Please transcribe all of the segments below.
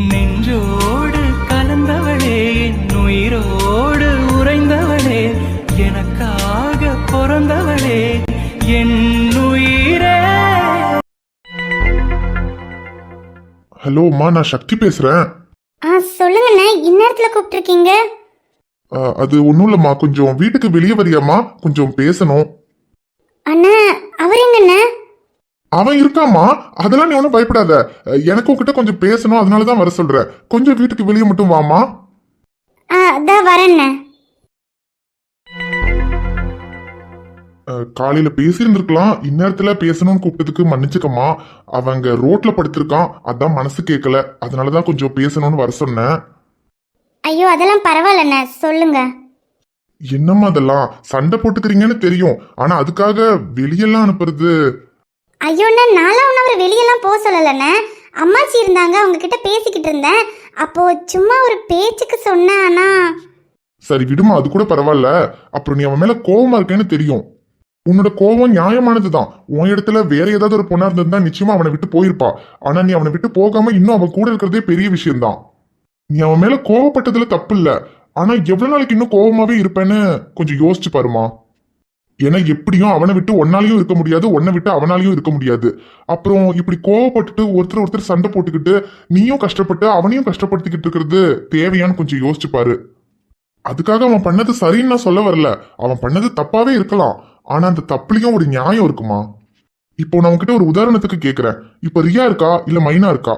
நெஞ்சோடு கலந்தவளே, உயிரோடு உறைந்தவளே, எனக்காக பிறந்தவளே, என் உயிரே. ஹலோ அம்மா, நான் சக்தி பேசுறேன். சொல்லுங்கண்ணே, இந்நேரத்துல கூப்பிட்டுருக்கீங்க? அது ஒன்றும் இல்லைம்மா, கொஞ்சம் வீட்டுக்கு வெளியே வரியாம்மா, கொஞ்சம் பேசணும். அண்ணா, அவர் எங்கண்ணே? அவன் இருக்காமா, அதெல்லாம் நீ ஒன்றும் பயப்படாத. எனக்கு உங்ககிட்ட கொஞ்சம் பேசணும், அதனாலதான் வர சொல்றேன். கொஞ்சம் வீட்டுக்கு வெளியே மட்டும் வாமா. அதான் வரேண்ணே. காலையில பேசியிருந்திருக்கலாம், இந்நேரத்துல பேசணும்னு கூப்பிட்டதுக்கு மன்னிச்சுக்கம்மா. அவங்க ரோட்ல படுத்திருக்கான், அதான் மனசு கேட்கல, அதனாலதான் கொஞ்சம் பேசணும்னு வர சொன்னேன். ஐயோ, அதெல்லாம் பரவாயில்லண்ணே, சொல்லுங்க. என்னம்மா அதெல்லாம், சண்டை போட்டுக்கிறீங்கன்னு தெரியும், ஆனா அதுக்காக வெளியெல்லாம் அனுப்புறது? ஐயோண்ணா, நானும் அவரை வெளியெல்லாம் போக சொல்லலண்ணே. அம்மாச்சி இருந்தாங்க, அவங்க கிட்ட பேசிக்கிட்டு இருந்தேன். அப்போ சும்மா ஒரு பேச்சுக்கு சொன்னேன். ஆனா சரி விடுமா, அது கூட பரவாயில்ல. அப்புறம் நீ அவன் மேல கோவமா இருக்கேன்னு தெரியும். உன்னோட கோவம் நியாயமானதுதான். உன் இடத்துல வேற ஏதாவது ஒரு பொண்ணா இருந்திருந்தா நிச்சயமா அவனை விட்டு போயிருப்பா. ஆனா நீ அவனை விட்டு போகாம இன்னும் அவன் கூட இருக்கிறதே பெரிய விஷயம்தான். நீ அவன் மேல கோவப்பட்டதுல தப்பு இல்ல, ஆனா எவ்வளவு நாளைக்கு இன்னும் கோவமாவே இருப்பேன்னு கொஞ்சம் யோசிச்சு பாருமா. ஏன்னா எப்படியும் அவனை விட்டு ஒன்னாலையும் இருக்க முடியாது, உன்னை விட்டு அவனாலையும் இருக்க முடியாது. அப்புறம் இப்படி கோவப்பட்டுட்டு ஒருத்தர் சண்டை போட்டுக்கிட்டு நீயும் கஷ்டப்பட்டு அவனையும் கஷ்டப்படுத்திக்கிட்டு இருக்கிறது தேவையான்னு கொஞ்சம் யோசிச்சு பாரு. அதுக்காக அவன் பண்ணது சரின்னு நான் சொல்ல வரல, அவன் பண்ணது தப்பாவே இருக்கலாம். ஆனா அந்த தப்புலயும் ஒரு நியாயம் இருக்குமா. இப்போ நான் உன்கிட்ட ஒரு உதாரணத்துக்கு கேக்குறேன். இப்ப ரியா இருக்கா இல்ல மைனா இருக்கா?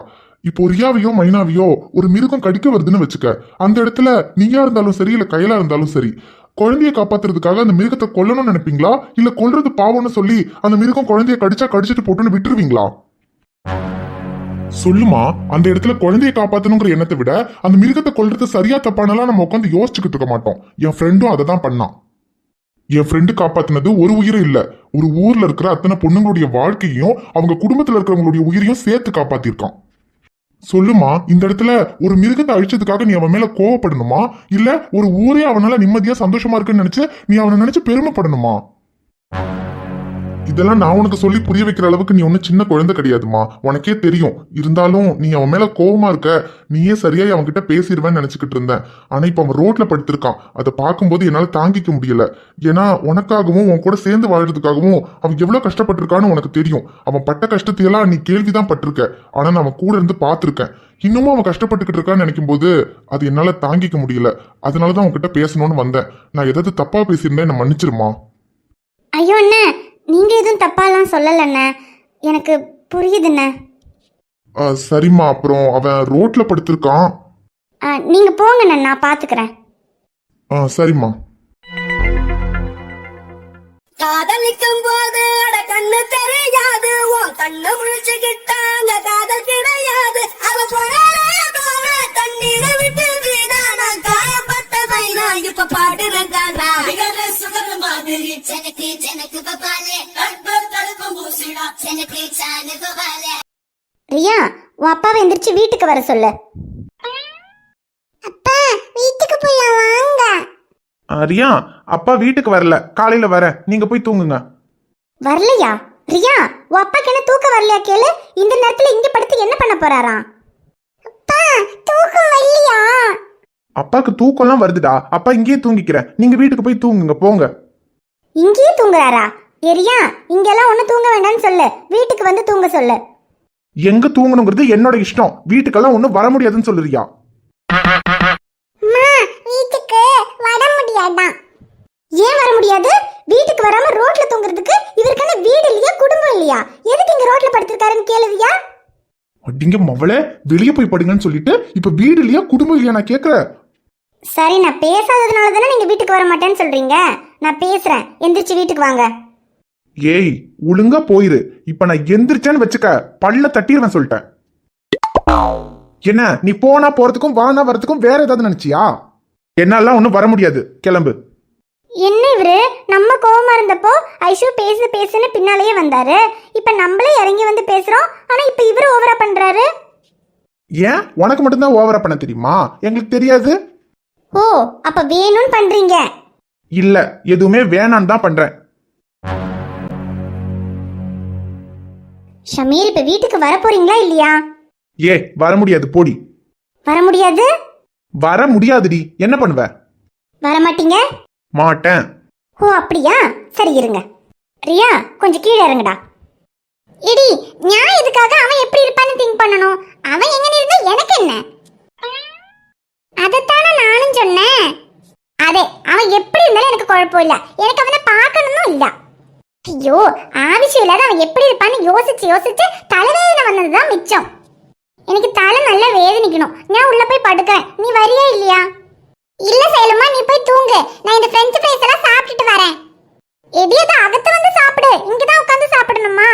இப்போ ரியாவையோ மைனாவையோ ஒரு மிருகம் கடிக்க வருதுன்னு வச்சுக்க. அந்த இடத்துல நீயா இருந்தாலும் சரி இல்ல கையிலா இருந்தாலும் சரி, குழந்தைய காப்பாத்துறதுக்காக அந்த மிருகத்தை கொல்லணும்னு நினைப்பீங்களா இல்ல கொல்றது பாவம்னு சொல்லி அந்த மிருகம் குழந்தைய கடிச்சா கடிச்சிட்டு போட்டுன்னு விட்டுருவீங்களா? சொல்லுமா. அந்த இடத்துல குழந்தைய காப்பாத்தணுங்கிற எண்ணத்தை விட அந்த மிருகத்தை கொல்றது சரியா தப்பானலாம் நம்ம உட்காந்து யோசிச்சுக்கிட்டு இருக்க மாட்டோம். என் ஃப்ரெண்டும் அதை தான் பண்ணான். என் ஃப்ரெண்டு காப்பாத்தினது ஒரு உயிரும் இல்ல, ஒரு ஊர்ல இருக்கிற அத்தனை பொண்ணுங்களுடைய வாழ்க்கையும் அவங்க குடும்பத்துல இருக்கிறவங்களுடைய உயிரையும் சேர்த்து காப்பாத்திருக்கான். சொல்லுமா, இந்த இடத்துல ஒரு மிருகத்தை அழிச்சதுக்காக நீ அவன் மேல கோவப்படணுமா இல்ல ஒரு ஊரே அவனால நிம்மதியா சந்தோஷமா இருக்குன்னு நினைச்சு நீ அவனை நினைச்சு பெருமைப்படணுமா? இதெல்லாம் நான் உனக்கு சொல்லி புரிய வைக்கிற அளவுக்கு நீ ஒன்னும் சின்ன குழந்தை கிடையாதுமா, உனக்கே தெரியும். இருந்தாலும் நீ அவன் மேல கோவமா இருக்க, நீயே சரியா அவன் கிட்ட பேசிடுவேன்னு நினைச்சுக்கிட்டு இருந்தேன். ஆனா இப்ப அவன் ரோட்ல படுத்திருக்கான், அதை பார்க்கும்போது என்னால தாங்கிக்க முடியல. ஏன்னா உனக்காகவும் உன் கூட சேர்ந்து வாழ்றதுக்காகவும் அவன் எவ்வளவு கஷ்டப்பட்டிருக்கான்னு உனக்கு தெரியும். அவன் பட்ட கஷ்டத்தையெல்லாம் நீ கேள்விதான் பட்டிருக்க, ஆனா நான் அவன் கூட இருந்து பார்த்திருக்கேன். இன்னமும் அவன் கஷ்டப்பட்டுக்கிட்டு இருக்கான்னு நினைக்கும் போது அது என்னால தாங்கிக்க முடியல. அதனாலதான் உன்கிட்ட பேசணும்னு வந்தேன். நான் ஏதாவது தப்பா பேசியிருந்தேன், என்ன மன்னிச்சிருமா. ஐயோ அண்ணே, நீங்க எதுவும் தப்பாலாம் சொல்லலண்ணே, எனக்கு புரியுதுண்ணே. சரிம்மா, அப்புறம் அவன் ரோட்ல படுத்திருக்கான். நீங்க போங்கண்ணே, நான் பாத்துக்கிறேன். சரிம்மா. காதலிக்கும் போது கண்ணு தெரியாது, உன் கண்ணு முழிச்சுக்கிட்டாங்க காதல் கிடையாது. அவ போல தண்ணீரை விட்டு வீணானா காயப்பட்ட பையனா இப்ப பாடுறேன். சுகர் மாதிரி எனக்கு எனக்கு பபாலே தடுப்பும் பூசிடா எனக்கு சாலு பபாலே. ரியா, உன் அப்பாவை எந்திரிச்சு வீட்டுக்கு வர சொல்லு. அப்பா, வீட்டுக்கு போய் வாங்க. ரியா, அப்பா வீட்டுக்கு வரல, காலையில வரேன், நீங்க போய் தூங்குங்க. வரலையா? ரியா, உன் அப்பாக்கு என்ன தூக்கம் வரலையா கேளு. இந்த நேரத்துல இங்க படுத்து என்ன பண்ண போறாராம்? அப்பா, தூக்கம் வரலையா? அப்பாக்கு தூக்கம்லாம் வருதுடா, அப்பா இங்கேயே தூங்கிக்கிறேன், நீங்க வீட்டுக்கு போய் தூங்குங்க, போங்க. இங்கேயே தூங்குறாரா? ரியா, இங்கெல்லாம் ஒண்ணு தூங்க வேண்டாம்னு சொல்லு, வீட்டுக்கு வந்து தூங்க சொல்லு. எங்க தூங்கணுங்கிறது என்னோட இஷ்டம், வீட்டுக்கெல்லாம் ஒன்னும் வர முடியாதுன்னு சொல்லுறியா? வீட்டுக்கு வர முடியாதான். ஏன் வர முடியாது? வீட்டுக்கு வராம ரோட்ல தூங்குறதுக்கு இவருக்கான வீடு இல்லையா, குடும்பம் இல்லையா? எதுக்கு இங்க ரோட்ல படுத்திருக்காருன்னு கேளுவியா? அடிங்க மவளே, வெளியே போய் படுங்கன்னு சொல்லிட்டு இப்ப வீடு இல்லையா குடும்பம் இல்லையா நான் கேக்குறேன். சரி, நான் பேசாததுனால தானே நீங்க வீட்டுக்கு வர மாட்டேன்னு சொல்றீங்க. நான் பேசுறேன், எந்திரிச்சு வீட்டுக்கு வாங்க. ஏய், ஒழுங்கா போயிரு. இப்ப நான் எந்திரிச்சேன்னு வச்சுக்க, பல்ல தட்டிடுவேன் சொல்லிட்டேன். என்ன நீ போனா போறதுக்கும் வானா வரதுக்கும் வேற ஏதாவது நினைச்சியா? என்னால ஒன்னும் வர முடியாது, கிளம்பு. என்ன இவரு, நம்ம கோவமா இருந்தப்போ ஐஷு பேசு பேசுன்னு பின்னாலேயே வந்தாரு. இப்ப நம்மளே இறங்கி வந்து பேசுறோம், ஆனா இப்ப இவரு ஓவரா பண்றாரு. ஏன் உனக்கு மட்டும்தான் ஓவரா பண்ண தெரியுமா? எங்களுக்கு தெரியாது. ஓ, அப்ப வேணும்னு பண்றீங்க? இல்ல, எதுவுமே வேணான்னு தான் பண்றேன். ஷமீர், இப்ப வீட்டுக்கு வர போறீங்களா இல்லையா? ஏ, வர முடியாது, போடி. வர முடியாது. வர முடியாதுடி. என்ன பண்ணுவ? வர மாட்டீங்க? மாட்டேன். ஓ அப்படியா, சரி இருங்க. ரியா கொஞ்சம் கீழே இறங்குடா. இடி, நான் இதுக்காக அவன் எப்படி இருப்பான்னு திங்க் பண்ணணும். அவன் எங்க இருந்தா எனக்கு என்ன? அதைத்தானே நானும் சொன்னேன். அதே அவன் எப்படி இருந்தாலும் எனக்கு குழப்பம் இல்ல, எனக்கு அவனை பார்க்கணும் இல்ல. ஐயோ ஆവശ്யம் இல்லாத அவன் எப்படி இருப்பான்னு யோசிச்சு யோசிச்சு தலைவேதனை வந்ததுதான் மிச்சம். எனக்கு தலை நல்லா வேதனிக்கணும். நான் உள்ள போய் படுக்கிறேன். நீ வரியா இல்லையா? இல்ல சேலம்மா, நீ போய் தூங்கு. நான் இந்த பிரெஞ்சு ஃப்ரைஸ் எல்லாம் சாப்பிட்டுட்டு வரேன். எடியத அகத்து வந்து சாப்பிடு. இங்கதான் உட்கார்ந்து சாப்பிடணுமா?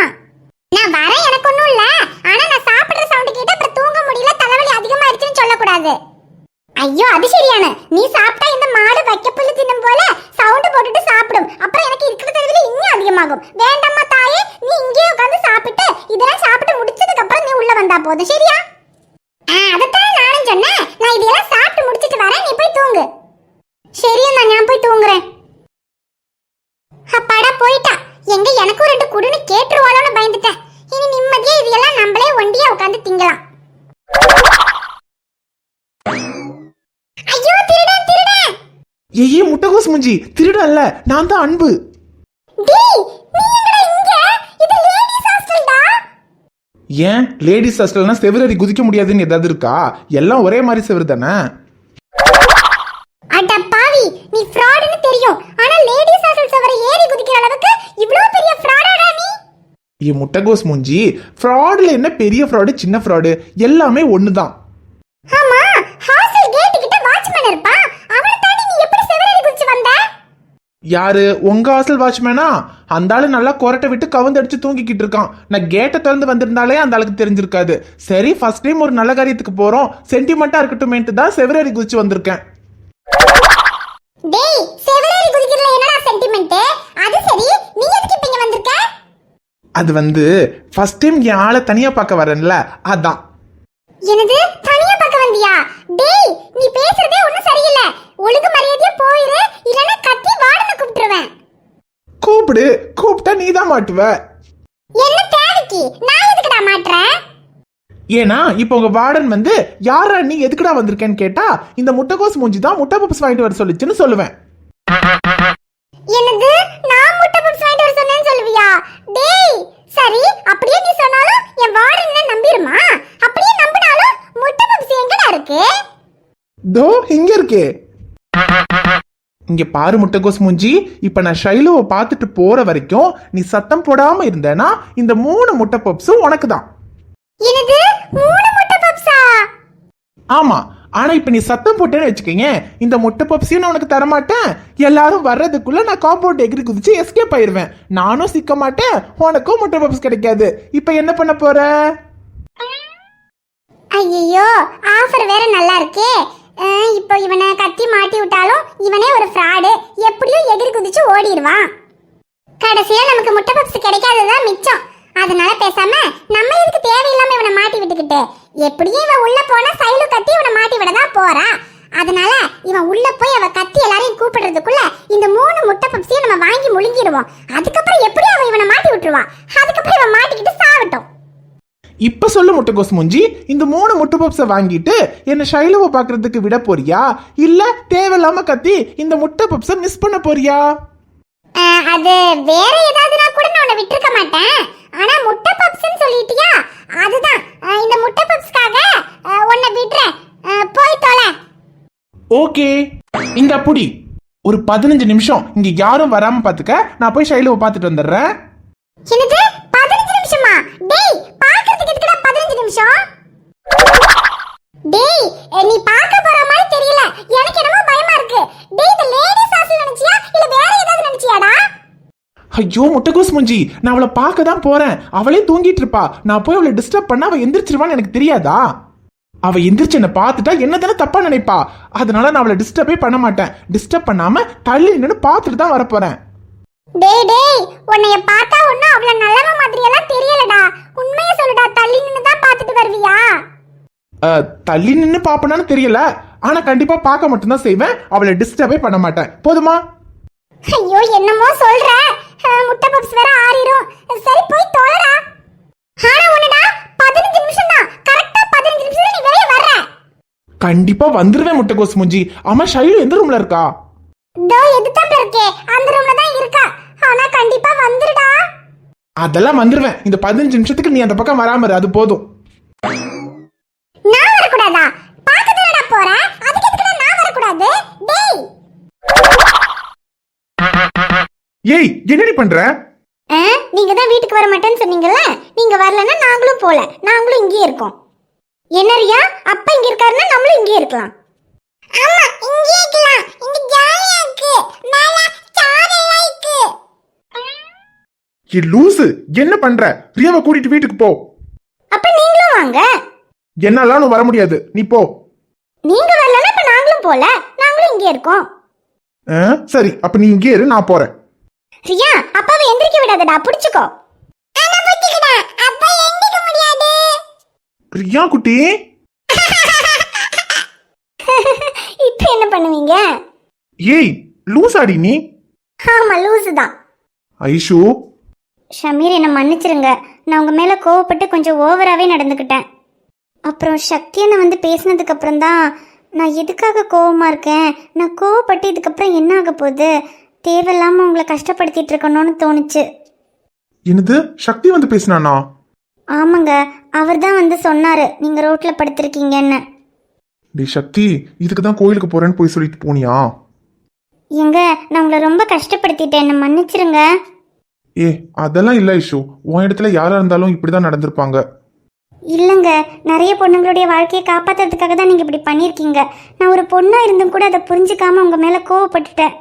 நான் வரேன், எனக்கு ஒண்ணும் இல்ல. ஆனா நான் சாப்பிடுற சவுண்ட் கேட்டு அப்புறம் தூங்க முடியல, தலைவலி அதிகமாயிருச்சுன்னு சொல்லக்கூடாது. ஐயோ அது சரியான. நீ சாப்பிட்டா இந்த மாடு வைக்க புல்லு தின்னும் போல சவுண்ட் போட்டுட்டு சாப்பிடும். அப்புறம் எனக்கு இருக்கிற தலைவலி இன்னும் அதிகமாகும். வேண்டாம்மா தாயே, நீ இங்கேயே உட்கார்ந்து சாப்பிட்டு இதெல்லாம் சாப்பிட்டு முடிச்சதுக்கு அப்புறம் நீ உள்ள வந்தா போதும், சரியா? அதத்தானே நானும் சொன்னேன். நான் இதெல்லாம் சாப்பிட்டு முடிச்சிட்டு வரேன், நீ போய் தூங்கு. சரியா, நான் போய் தூங்குறேன். அப்பாடா போயிட்டா. எங்க எனக்கும் 2 குடுன்னு கேட்டுருவாளோன்னு பயந்துட்டேன். இனி நிம்மதியா இதெல்லாம் நம்மளே ஒண்டியா உட்கார்ந்து திங்கலாம். ஐயோ திருடன் திருடன். ஏய் முட்டைகோஸ் மூஞ்சி, திருடல்ல, நான் தான் அன்பு. டேய் நீ எங்கடா இங்க? இது லேடீஸ் ஹாஸ்டல்டா. ஏன் லேடிஸ் ஹாஸ்டல்னா செவரேறி குதிக்க முடியாதுன்னு ஏதாவது இருக்கா? எல்லாம் ஒரே மாதிரி செவரு தானே. அட பாவி, நீ ஃப்ராட்னு தெரியும். ஆனா லேடீஸ் ஹாஸ்டல் செவரை ஏறி குதிக்கிற அளவுக்கு இவ்ளோ பெரிய ஃப்ராடாடா நீ? ஏ முட்டைகோஸ் மூஞ்சி, ஃப்ராட்ல என்ன பெரிய ஃப்ராடு சின்ன ஃப்ராடு, எல்லாமே ஒண்ணுதான். ஆமா, ஹாஸ்டல் கேட் கிட்ட வாட்ச்மேன் இருப்பான். அவனை தாண்டி நீ எப்படி செவரேறி குதிச்சு வந்த? யாரு? உங்க ஹாஸ்டல் வாட்ச்மேனா? அந்த ஆளு நல்லா கொரட்டை விட்டு கவுந்தடிச்சு தூங்கிக்கிட்டு இருக்கான். நான் கேட்டை திறந்து வந்திருந்தாலே அந்த ஆளுக்கு தெரிஞ்சிருக்காது. சரி ஃபர்ஸ்ட் டைம் ஒரு நல்ல காரியத்துக்கு போறோம், சென்டிமெண்டா இருக்கட்டுமேன்ட்டு தான் செவரேறி குதிச்சு வந்திருக்கேன். டேய் செவரேறி குதிக்கிறதுல என்னடா சென்டிமெண்ட்? அது சரி, நீ எதுக்கு இப்ப இங்க வந்திருக்க? அது வந்து ஃபர்ஸ்ட் டைம் என் ஆளை தனியா பார்க்க வரேன்ல, அதான். என்னது தனியா பார்க்க வந்தியா? டேய் நீ பேசுறதே ஒண்ணும் சரியில்லை. ஒழுங்கு மரியாதையா போயிரு, இல்லனா கத்தி வாடனை கூப்பிட்டுருவேன். கூப்பிடு, கூப்பிட்டா நீ தான் மாட்டுவ. என்ன தேவைக்கு நான் எதுக்குடா மாட்றேன்? ஏன்னா இப்போ உங்க வார்டன் வந்து யாரா நீ எதுக்குடா வந்திருக்கேன்னு கேட்டா இந்த முட்டைகோஸ் மூஞ்சி தான் முட்டை பப்ஸ் வாங்கிட்டு வர சொல்லிச்சுன்னு சொல்லுவேன். என்னது நான் முட்டை பப்ஸ் வாங்கிட்டு வர சொன்னேன்னு சொல்லுவியா? டேய் சரி, அப்படியே நீ சொன்னாலும் என் வார்டன் என்ன நம்பிருமா? அப்படியே நம்பினாலும் முட்டை பப்ஸ் எங்கடா இருக்கு? தோ இங்க இருக்கே. இங்க பாரு முட்டைகோஸ் மூஞ்சி, இப்ப நான் ஷைலுவை பார்த்துட்டு போற வரைக்கும் நீ சத்தம் போடாம இருந்தேன்னா இந்த 3 முட்டை பப்ஸும் உனக்கு தான். என்னது 3 முட்டை பப்ஸா? ஆமா, ஆனா இப்ப நீ சத்தம் போட்டேன்னு வச்சுக்கீங்க, இந்த முட்டை பப்ஸையும் நான் உனக்கு தரமாட்டேன். எல்லாரும் வர்றதுக்குள்ள நான் காம்பவுண்ட் எகிரி குதிச்சு எஸ்கேப் ஆயிருவேன். நானும் சிக்க மாட்டேன், உனக்கும் முட்டை பப்ஸ் கிடைக்காது. இப்ப என்ன பண்ண போற? ஐயோ ஆஃபர் வேற நல்லா இருக்கே. இப்போ இவனை கத்தி மாட்டி விட்டாலும் இவனே ஒரு ஃப்ராடு, எப்படியும் எகிரி குதிச்சு ஓடிடுவான். கடைசியா நமக்கு முட்டை பப்ஸ் கிடைக்காததுதான் மிச்சம். அதனால பேசாம நம்ம இதுக்கு தேவையில்லாம இவனை மாட்டி விட்டுக்கிட்டு, எப்படியும் இவன் உள்ள போனா சைலு கத்தி இவனை மாட்டி விடதான் போறா. அதனால இவன் உள்ள போய் அவ கத்தி எல்லாரையும் கூப்பிடுறதுக்குள்ள இந்த 3 முட்டை பப்ஸையும் நம்ம வாங்கி முழுங்கிடுவோம். அதுக்கப்புறம் எப்படி அவன் இவனை மாட்டி விட்டுருவான். அதுக்கப்புறம் இவன் மாட்டிக்கிட்டு சாவட்டும். இப்ப சொல்லு முட்டைகோஸ் மூஞ்சி, இந்த 3 முட்டை பப்ஸை வாங்கிட்டு என்ன ஷைலுவை பாக்குறதுக்கு விட போறியா, இல்ல தேவையில்லாம கத்தி இந்த முட்டை பப்ஸை மிஸ் பண்ண போறியா? அது வேற ஏதாவதுனா கூட நான் உன்னை விட்டுருக்க மாட்டேன். ஆனா முட்டை பப்ஸ்னு சொல்லிட்டியா, அதுதான் இந்த முட்டை பப்ஸ்க்காக உன்னை விடுறேன். போய் தொலை. ஓகே, இந்த புடி. ஒரு 15 நிமிஷம் இங்க யாரும் வராம பாத்துக்க, நான் போய் ஷைலுவை பார்த்துட்டு வந்துடுறேன். என்னது 15 நிமிஷமா? டேய் பாக்குறதுக்கு எதுக்குடா 15 நிமிஷம்? டேய் நீ பார்க்க போற மாதிரி தெரியல, எனக்கு என்னமோ பயமா இருக்கு. டேய் இந்த லேடீஸ் ஹாஸ்டல் நினைச்சியா இல்ல வேற ஏதாவது நினைச்சியாடா? ஐயோ முட்டைகோஸ் மூஞ்சி, நான் அவளை பார்க்க தான் போறேன். அவளே தூங்கிட்டு இருப்பா. நான் போய் அவளை டிஸ்டர்ப் பண்ண அவ எந்திரிச்சிருவான்னு எனக்கு தெரியாதா? அவ எந்திரிச்சு என்ன பார்த்துட்டா என்ன தானே தப்பா நினைப்பா. அதனால நான் அவளை டிஸ்டர்பே பண்ண மாட்டேன். டிஸ்டர்ப் பண்ணாம தள்ளி நின்னு பார்த்துட்டு தான் வரப்போறேன். டேய் டேய் உன்னைய பார்த்தா ஒண்ணும் அவ்வளவு நல்லவ மாதிரி எல்லாம் தெரியலடா. உண்மையை சொல்லுடா, தள்ளி நின்னு தான் பார்த்துட்டு வருவியா? தள்ளி நின்னு பாப்பனான்னு தெரியல, ஆனா கண்டிப்பா பார்க்க மட்டும் தான் செய்வேன். அவளை டிஸ்டர்பே பண்ண மாட்டேன். போதுமா? ஐயோ என்னமோ சொல்ற. முட்டை பப்ஸ் வேற ஆறிரும். சரி போய் தொலைடா. ஆனா ஒண்ணுடா, 15 நிமிஷம் தான். கரெக்ட்டா 15 நிமிஷத்துல நீ வெளிய வர்ற. கண்டிப்பா வந்துருவேன் முட்டைகோஸ் மூஞ்சி. ஆமா ஷைலு எந்த ரூம்ல இருக்கா? தோ எதுதான் இருக்கே அந்த ரூம்ல தான் இருக்கா. ஆனா கண்டிப்பா வந்துருடா. அதெல்லாம் வந்துருவேன். இந்த 15 நிமிஷத்துக்கு நீ அந்த பக்கம் வராம இரு, அது போதும். நான் வரக்கூடாதா? பாக்கறதுடா போறேன். அதுக்கு எதுக்கு நான் வரக்கூடாது? டேய். ஏய் என்னடி பண்ற? நீங்க தான் வீட்டுக்கு வர மாட்டேன்னு சொன்னீங்கல்ல. நீங்க வரலன்னா நாங்களும் போல. நாங்களும் இங்கேயே இருக்கோம். என்ன ரியா, அப்பா இங்க இருக்காருன்னா நம்மளும் இங்கேயே இருக்கலாம். ஆமா இங்கேயே இருக்கலாம். இங்க ஜாலியா இருக்கு. மேல சாரலா இருக்கு. ஏ லூசு, என்ன பண்ற? ரியாவை கூட்டிட்டு வீட்டுக்கு போ. அப்ப நீங்களும் வாங்க. என்னால வர முடியாது, நீ போ. நீங்க வரலன்னா இப்ப நாங்களும் போல. நாங்களும் இங்கே இருக்கோம். சரி, அப்ப நீ இங்கே இரு, நான் போறேன். ரியா, அப்பாவை எந்திரிக்க விடாதடா, புடிச்சுக்கோ. انا புடிச்சுக்கடா, அப்பா எந்திரிக்க முடியாது. ரியா குட்டி. இப்போ என்ன பண்ணுவீங்க? ஏய் லூசாடி நீ. ஆமா லூசு தான். ஐஷு. ஷமீர், என்ன மன்னிச்சிருங்க. நான் உங்க மேல கோவப்பட்டு கொஞ்சம் ஓவராவே நடந்துக்கிட்டேன். அப்புறம் சக்தியனை வந்து பேசினதுக்கு அப்புறம் தான் நான் எதுக்காக கோவமா இருக்கேன், நான் கோவப்பட்டு இதுக்கப்புறம் என்ன ஆக போகுது, தேவையில்லாம உங்களை கஷ்டப்படுத்திட்டு இருக்கணும்னு தோணுச்சு. என்னது, சக்தி வந்து பேசினானா? ஆமாங்க, அவர் தான் வந்து சொன்னாரு நீங்க ரோட்ல படுத்திருக்கீங்கன்னு. டே சக்தி, இதுக்கு தான் கோயிலுக்கு போறேன்னு போய் சொல்லிட்டு போனியா? எங்க நான் உங்களை ரொம்ப கஷ்டப்படுத்திட்டேன், என்ன மன்னிச்சிருங்க. ஏ அதெல்லாம் இல்ல ஐஷு, உன் இடத்துல யாரா இருந்தாலும் இப்படிதான் நடந்திருப்பாங்க. இல்லைங்க, நிறைய பொண்ணுங்களுடைய வாழ்க்கையை காப்பாத்துறதுக்காக தான் நீங்க இப்படி பண்ணியிருக்கீங்க. நான் ஒரு பொண்ணா இருந்தும் கூட அதை புரிஞ்சுக்காம உங்க மேல கோவப்பட்டுட்டேன்.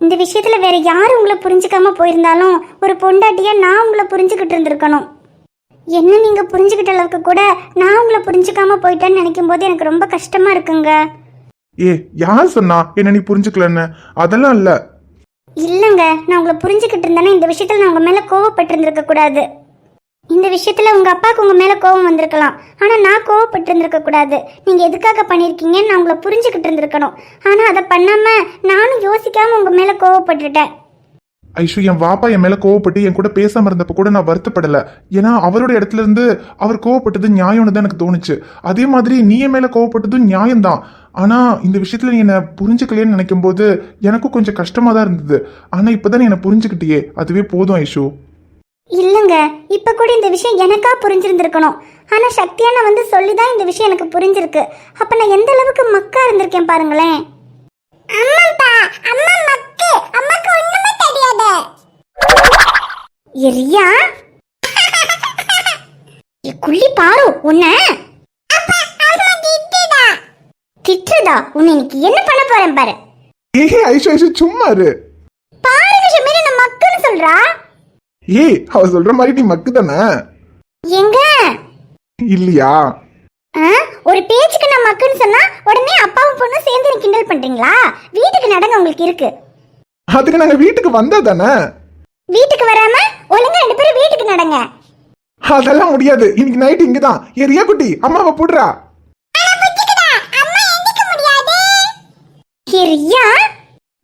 இந்த விஷயத்துல வேற யாரும் உங்களை புரிஞ்சுக்காம போயிருந்தாலும் ஒரு பொண்டாட்டியா நான் உங்களை புரிஞ்சுக்கிட்டு இருந்திருக்கணும். என்ன நீங்க புரிஞ்சுக்கிட்ட அளவுக்கு கூட நான் உங்களை புரிஞ்சுக்காம போயிட்டேன்னு நினைக்கும் போது எனக்கு ரொம்ப கஷ்டமா இருக்குங்க. ஏ யார் சொன்னா என்ன நீ புரிஞ்சுக்கலன்னு? அதெல்லாம் இல்ல. இல்லைங்க, நான் உங்களை புரிஞ்சுக்கிட்டு இருந்தேன்னா இந்த விஷயத்துல நான் உங்க மேல கோவப்பட்டு இருந்திருக்க கூடாது. இந்த விஷயத்துல உங்க அப்பாவுக்கு உங்க மேல கோவம் வந்திருக்கலாம், ஆனா நான் கோவப்பட்டு இருந்திருக்க கூடாது. நீங்க எதுக்காக பண்ணிருக்கீங்கன்னு நான் உங்களை புரிஞ்சுக்கிட்டு இருந்திருக்கணும். ஆனா அதை பண்ணாம நானும் யோசிக்காம உங்க மேல கோவப்பட்டுட்டேன். ஐஷு, என் வாப்பா என் மேல கோவப்பட்டு என் கூட பேசாம இருந்தப்ப கூட நான் வருத்தப்படல. ஏன்னா அவரோட இடத்துல இருந்து அவர் கோவப்பட்டது நியாயம்னு தான் எனக்கு தோணுச்சு. அதே மாதிரி நீ என் மேல கோவப்பட்டதும் நியாயம்தான். ஆனா இந்த விஷயத்துல நீ என்ன புரிஞ்சுக்கலையேன்னு நினைக்கும் போது எனக்கும் கொஞ்சம் கஷ்டமா தான் இருந்தது. ஆனா இப்பதான் நீ என்ன புரிஞ்சுக்கிட்டியே, அதுவே போதும் ஐஷு. இல்லைங்க, இப்ப கூட இந்த விஷயம் எனக்கா புரிஞ்சிருந்திருக்கணும். ஆனா சக்தியான வந்து சொல்லிதான் இந்த விஷயம் எனக்கு புரிஞ்சிருக்கு. அப்ப நான் எந்த அளவுக்கு மக்கா இருந்திருக்கேன் பாருங்களேன். அம்மாப்பா, அம்மா மக்கு, அம்மாக்கு ஒண்ணுமே தெரியாது. எரியா குள்ளி பாரு உன்ன. திட்டுதா? உன்னை இன்னைக்கு என்ன பண்ண போறேன் பாரு. ஏய் ஐஷு ஐஷு சும்மா இரு. பாரு ஷமீர், என்ன மக்குன்னு சொல்றா. ஏய் அவ சொல்ற மாதிரி நீ மக்கு தானே? எங்க இல்லையா? ஒரு பேச்சுக்கு நான் மக்குன்னு சொன்னா உடனே அப்பாவும் பொண்ணும் சேர்ந்து நீ கிண்டல் பண்றீங்களா? வீட்டுக்கு நடங்க, உங்களுக்கு இருக்கு. அதுக்கு நாங்க வீட்டுக்கு வந்தா தானே. வீட்டுக்கு வராம ஒழுங்கா 2 பேரும் வீட்டுக்கு நடங்க. அதெல்லாம் முடியாது, இன்னைக்கு நைட் இங்கதான். ஏ ரியா குட்டி, அம்மாவை போடுறா.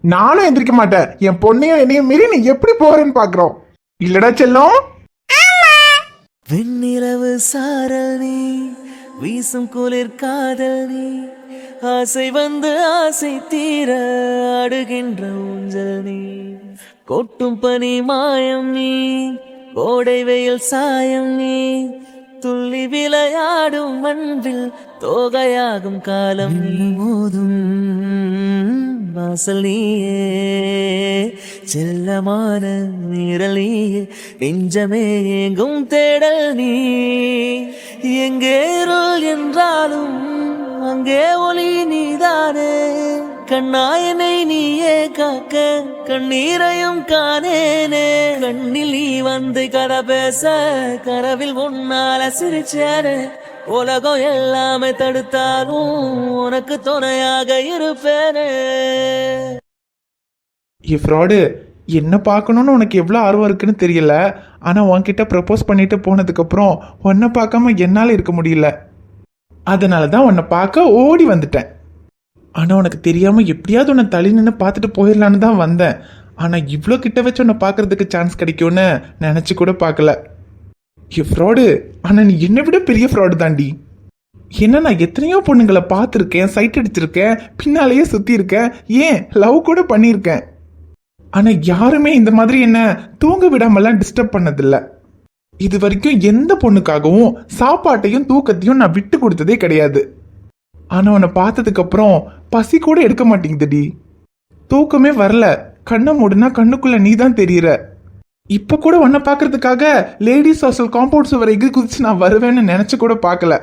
நானும் எந்திரிக்க மாட்டேன். என் பொண்ணையும் என்னையும் மீறி நீ எப்படி போறேன்னு பாக்குறோம். இல்லடா செல்லம். வெண்ணிலவு சாரல் நீ, வீசும் குளிர் காதல் நீ, ஆசை வந்து ஆசை தீர ஆடுகின்ற ஊஞ்சல் நீ, கொட்டும் பனி மாயம் நீ, கோடை வெயில் சாயம் நீ, துள்ளி விளையாடும் மண்பில் தோகையாகும் காலம் நீ, மோதும் வாசல் நீயே, செல்லமான நிழல் நீயே, நெஞ்சமே எங்கும் தேடல் நீ, எங்கே இருள் என்றாலும் அங்கே ஒளி நீதானே, கண்ணாயனை நீயே காக்க கண்ணீரையும் காணேனே, கண்ணில் நீ வந்து கதை பேச கனவில் உன்னால சிரிச்சேனே, உலகம் எல்லாமே தடுத்தாலும் உனக்கு துணையாக இருப்பேனே. ஃப்ராடு, என்ன பார்க்கணும்னு உனக்கு எவ்வளோ ஆர்வம் இருக்குன்னு தெரியல. ஆனால் உன்கிட்ட ப்ரப்போஸ் பண்ணிட்டு போனதுக்கப்புறம் உன்னை பார்க்காம என்னால் இருக்க முடியல. அதனால தான் உன்னை பார்க்க ஓடி வந்துட்டேன். ஆனால் உனக்கு தெரியாமல் எப்படியாவது உன்னை தள்ளி நின்று பார்த்துட்டு போயிடலான்னு தான் வந்தேன். ஆனால் இவ்வளோ கிட்ட வச்சு உன்னை பார்க்கறதுக்கு சான்ஸ் கிடைக்கும்னு நினச்சி கூட பார்க்கல. ஃப்ராடு, ஆனால் நீ என்னை விட பெரிய ஃப்ராடு தாண்டி. என்ன நான் எத்தனையோ பொண்ணுங்களை பார்த்துருக்கேன், சைட் அடிச்சிருக்கேன், பின்னாலேயே சுத்தி இருக்கேன், ஏன் லவ் கூட பண்ணியிருக்கேன். ஆனா யாருமே இந்த மாதிரி என்ன தூங்க விடாமலாம் டிஸ்டர்ப் பண்ணதில்ல. இது வரைக்கும் எந்த பொண்ணுக்காகவும் சாப்பாட்டையும் தூக்கத்தையும் நான் விட்டு கொடுத்ததே கிடையாது. ஆனா உன்னை பார்த்ததுக்கு அப்புறம் பசி கூட எடுக்க மாட்டேங்குதுடி, தூக்கமே வரல. கண்ணை மூடுனா கண்ணுக்குள்ள நீ தான் தெரியற. இப்ப கூட உன்னை பாக்குறதுக்காக லேடிஸ் ஹாஸ்டல் காம்பவுண்ட் சுவர் எகிரி குதிச்சு நான் வருவேன்னு நினைச்சு கூட பார்க்கல.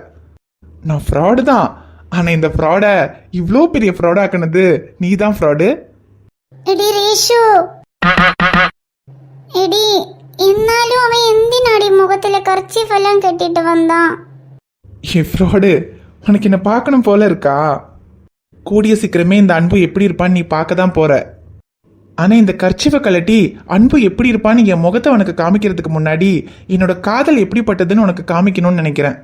நான் ஃப்ராடு தான், ஆனா இந்த ஃப்ராடை இவ்வளோ பெரிய ஃப்ராடாக்குனது நீ தான் ஃப்ராடு. എടി രേഷു എടി എന്നാലും അവൻ എന്തിനാടി മുഖത്തിലെ കർച്ചീഫ് എല്ലാം കെട്ടിട്ട് വന്നാ? ஏ ஃப்ராடு, உனக்கு என்ன பார்க்கணும் போல இருக்கா? கூடிய சீக்கிரமே இந்த அன்பு எப்படி இருப்பான்னு நீ பார்க்க தான் போற. ஆனா இந்த கர்ச்சிவை கலட்டி அன்பு எப்படி இருப்பான்னு என் முகத்தை உனக்கு காமிக்கிறதுக்கு முன்னாடி என்னோட காதல் எப்படிப்பட்டதுன்னு உனக்கு காமிக்கணும்னு நினைக்கிறேன்.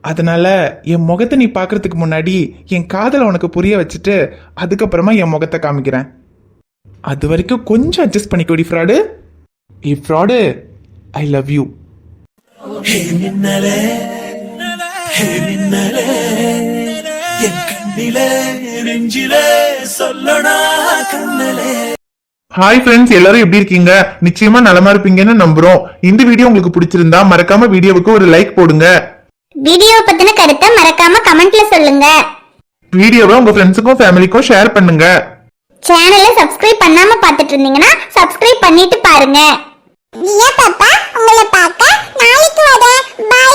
அதனால என் முகத்தை நீ பார்க்கறதுக்கு முன்னாடி என் காதலை உனக்கு புரிய வச்சுட்டு அதுக்கப்புறமா என் முகத்தை காமிக்கிறேன். அது வரைக்கும் கொஞ்சம் அட்ஜஸ்ட் பண்ணிக்கோடி ஃப்ராடு. ஏ ஃப்ராடு, ஐ லவ் யூ. மின்னலே மின்னலே என் கண்ணிலே நெஞ்சிலே சொல்லடா கண்ணலே. ஹாய் ஃப்ரெண்ட்ஸ், எல்லாரும் எப்படி இருக்கீங்க? நிச்சயமா நலமா இருப்பீங்கன்னு நம்புறோம். இந்த வீடியோ உங்களுக்கு பிடிச்சிருந்தா மறக்காம வீடியோவுக்கு ஒரு லைக் போடுங்க. வீடியோ பத்தின கருத்தை மறக்காம கமெண்ட்ல சொல்லுங்க. வீடியோவை உங்க ஃப்ரெண்ட்ஸுக்கும் ஃபேமிலிக்கும் ஷேர் பண்ணுங்க. சேனலை சப்ஸ்கிரைப் பண்ணாம பார்த்துட்டு இருந்தீங்கன்னா சப்ஸ்கிரைப் பண்ணிட்டு பாருங்க. பாப்பா உங்களை பார்க்க நாளைக்கு வரேன். பை.